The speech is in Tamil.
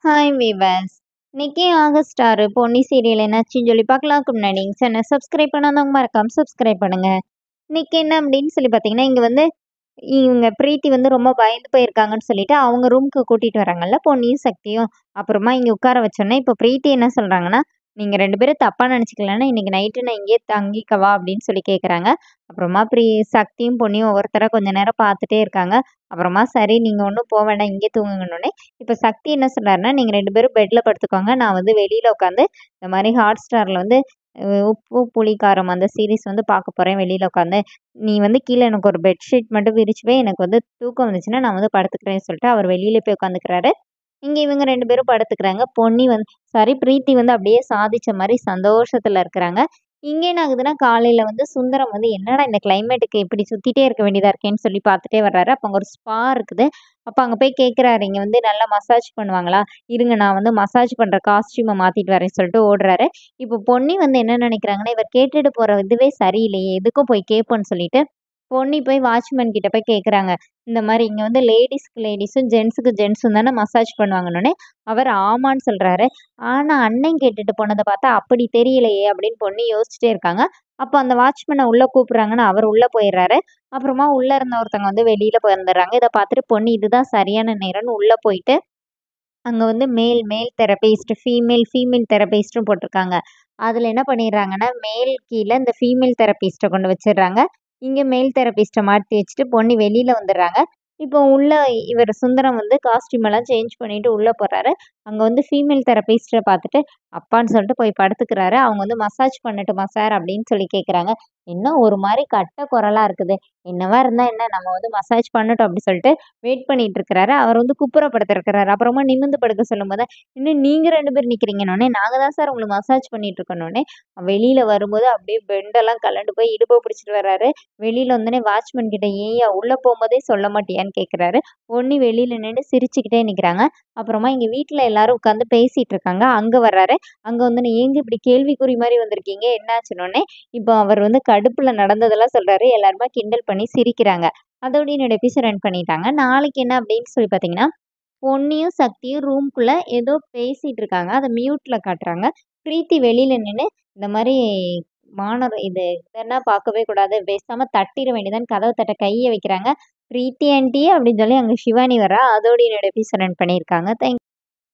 Hi viewers. இன்னைக்கு ஆகஸ்ட் 6 பொன்னி சீரியல் என்னாச்சுன்னு சொல்லி பார்க்கலாம்க்கு முன்னாடி சேனல் சப்ஸ்கிரைப் பண்ணாதவங்க மறக்காம சப்ஸ்கிரைப் பண்ணுங்க. இன்னைக்கு என்ன அப்படின்னு சொல்லி பார்த்தீங்கன்னா, இவங்க பிரீத்தி வந்து ரொம்ப பயந்து போயிருக்காங்கன்னு சொல்லிட்டு அவங்க ரூமுக்கு கூட்டிட்டு வராங்கல்ல பொன்னியும் சக்தியும். அப்புறமா இங்க உட்கார வச்சோன்னே இப்போ பிரீத்தி என்ன சொல்றாங்கன்னா, நீங்க 2 பேரும் தப்பா நினைச்சுக்கலன்னா இன்னைக்கு நைட்டு நான் இங்கேயே தங்கிக்கவா அப்படின்னு சொல்லி கேட்குறாங்க. அப்புறமா சக்தியும் பொன்னியும் ஒவ்வொருத்தரா கொஞ்ச நேரம் பார்த்துட்டே இருக்காங்க. அப்புறமா சரி நீங்க ஒன்றும் போக வேண்டாம் இங்கே தூங்குங்கன்னொன்னே இப்போ சக்தி என்ன சொல்றாருன்னா, நீங்க 2 பேரும் பெட்ல படுத்துக்கோங்க. நான் வந்து வெளியில உட்காந்து இந்த மாரி Hotstarல வந்து உப்பு புளி காரம் அந்த சீரிஸ் வந்து பார்க்க போறேன் வெளியில உட்காந்து. நீ வந்து கீழ எனக்கு ஒரு பெட்ஷீட் மட்டும் விரிச்சு வை. எனக்கு வந்து தூக்கம் வந்துச்சுன்னா நான் வந்து படுத்துக்கிறேன்னு சொல்லிட்டு அவர் வெளியில போய் உட்காந்துக்கிறாரு. இங்க இவங்க 2 பேரும் படுத்துக்கிறாங்க. பிரீத்தி வந்து அப்படியே சாதிச்ச மாரி சந்தோஷத்துல இருக்கிறாங்க. இங்க என்ன ஆகுதுன்னா, காலையில வந்து சுந்தரம் வந்து என்னடா இந்த கிளைமேட்டுக்கு இப்படி சுத்திட்டே இருக்க வேண்டியதா இருக்கேன்னு சொல்லி பார்த்துட்டே வர்றாரு. அப்ப அங்க ஒரு ஸ்பா இருக்குது. அப்ப அங்க போய் கேட்குறாரு, "இங்க வந்து நல்லா மசாஜ் பண்ணுவாங்களா? இருங்க நான் வந்து மசாஜ் பண்ற காஸ்டியூம மாத்திட்டு வரேன்னு" சொல்லிட்டு ஓடுறாரு. இப்போ பொன்னி வந்து என்ன நினைக்கிறாங்கன்னா, இவர் கேட்டுட்டு போற இதுவே சரியில்லையே, எதுக்கும் போய் கேட்போம்ன்னு சொல்லிட்டு, பொன்னி போய் வாட்ச்மேன் கிட்ட போய் கேட்குறாங்க. இந்த மாரி இங்க வந்து லேடீஸ்க்கு லேடீஸும், ஜென்ட்ஸுக்கு ஜென்ட்ஸும் தானே மசாஜ் பண்ணுவாங்கன்னோனே, அவர் ஆமான்னு சொல்றாரு. ஆனா அண்ணன் கேட்டுட்டு போனத பார்த்தா அப்படி தெரியலையே அப்படின்னு பொன்னி யோசிச்சுட்டே இருக்காங்க. அப்ப அந்த வாட்ச்மேன உள்ள கூப்பிடுறாங்கன்னு அவர் உள்ள போயிடுறாரு. அப்புறமா உள்ள இருந்த ஒருத்தவங்க வந்து வெளியில வந்துடுறாங்க. இத பார்த்துட்டு பொன்னி இதுதான் சரியான நேரம்னு உள்ள போயிட்டு, அங்க வந்து மேல் தெரபிஸ்ட், ஃபீமேல் தெரபிஸ்ட்ன்னு போட்டிருக்காங்க. அதுல என்ன பண்ணிடுறாங்கன்னா, மேல் கீழ இந்த ஃபீமேல் தெரபிஸ்ட்ட கொண்டு வச்சுடுறாங்க. இங்க மேல் தெரபிஸ்ட்ட மாட்டி வச்சுட்டு பொன்னி வெளியில வந்துடுறாங்க. இப்போ உள்ள இவரு சுந்தரம் வந்து காஸ்டியூம் எல்லாம் சேஞ்ச் பண்ணிட்டு உள்ள போறாரு. அங்க வந்து ஃபீமேல் தெரபிஸ்ட்ட பார்த்துட்டு, அப்பான்னு சொல்லிட்டு போய் படுத்துக்கிறாரு. அவங்க வந்து மசாஜ் பண்ணட்டுமா சார்? அப்படின்னு சொல்லி கேட்குறாங்க. என்ன ஒரு மாரி கட்ட குரலா இருக்குது. என்னவா இருந்தா என்ன? நம்ம வந்து மசாஜ் பண்ணட்டும் அப்படி சொல்லிட்டு வெயிட் பண்ணிட்டு இருக்கிறாரு. அவர் வந்து குப்புற படுத்திருக்கிறாரு. அப்புறமா நிமிர்ந்து படுக்க சொல்லும்போது, "இன்னும் நீங்க 2 பேர் நிக்கிறீங்கன்னோனே, நாங்க தான் சார் உங்களுக்கு மசாஜ் பண்ணிட்டு இருக்கோன்னோனே, வெளியில வரும்போது அப்படியே பெண்டெல்லாம் கழண்டு போய் இடுப்ப பிடிச்சிட்டு வர்றாரு. வெளியில வந்தோனே வாட்ச்மேன் கிட்ட, "ஏய்யா உள்ள போம்போதே சொல்ல மாட்டியான்னு?" கேட்குறாரு. பொன்னி வெளியில நின்னு சிரிச்சுக்கிட்டே நிக்கிறாங்க. அப்புறமா இங்க வீட்ல எல்லாரும் உட்காந்து பேசிட்டு இருக்காங்க. அங்க வர்றாரு. அங்க வந்து "ஏங்க இப்படி கேள்விக்குறி மாரி வந்திருக்கீங்க? என்னாச்சுன்னோனே" இப்போ அவர் வந்து கடுப்புல நடந்ததெல்லாம் சொல்றாரு. எல்லாருமே கிண்டல் பண்ணி சிரிக்கிறாங்க. அதோட என்னோட எபிசோட் ரன் பண்ணிட்டாங்க. நாளைக்கு என்ன அப்படின்னு சொல்லி பார்த்தீங்கன்னா, பொன்னியும் சக்தியும் ரூம்குள்ள ஏதோ பேசிட்டு இருக்காங்க. அத மியூட்ல காட்டுறாங்க. பிரீத்தி வெளியில நின்னு இந்த மாரி இதெல்லாம் பார்க்கவே கூடாது. பேசாம தட்டிற வேண்டியதுதான்னு கதவ தட்ட கைய வைக்கிறாங்க. "பிரீத்தி ஆன்ட்டி" அப்படின்னு சொல்லி அங்க சிவானி வரா. அதோட என்னோட எபிசோட் ரன் பண்ணியிருக்காங்க.